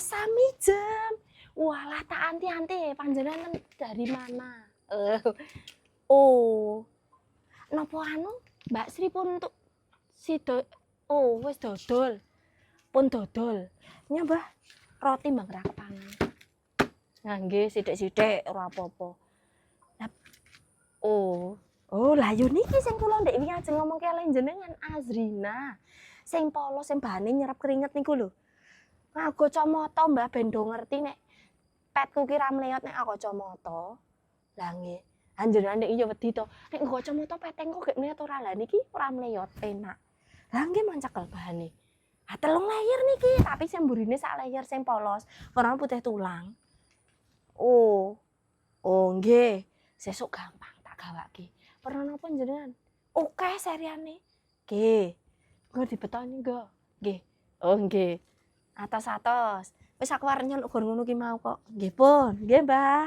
Asamijem. Walah tak anti-anti panjenengan dari mana? Oh. Napa anu Mbak Sri pun untuk oh wis dodol. Pun dodol. Nyambah roti Mbak Rapangan. Nah nggih sithik-sithik ora apa-apa. Oh. Oh, lah yo niki sing kula ndek wingi ajeng ngomongke kali jenengan Azrina. Sing polos sing bahane nyerap keringet niku lho. Nganggo kacamata Mbah ben do ngerti nek petku ki ra mleyot nek aku kacamata. Lah nggih. Anjenengan nek iya wedi to. Nek nggo kacamata petengku gek mleyot ora lah niki ora mleyot enak. Lah nggih mancekel bahane. Ah 3 layer niki, tapi sing mburine sak layer sing polos, warna putih tulang. Oh. Oh nggih. Sesuk gampang tak gawake. Pernah napa jenengan? Oke seriane. Nggih. Nggo dibetoni nggo. Nggih. Oh nggih. Atos-atos. Wis aku arep nyeluk gon ngono ki mau kok. Nggih pun. Nggih, Mbah.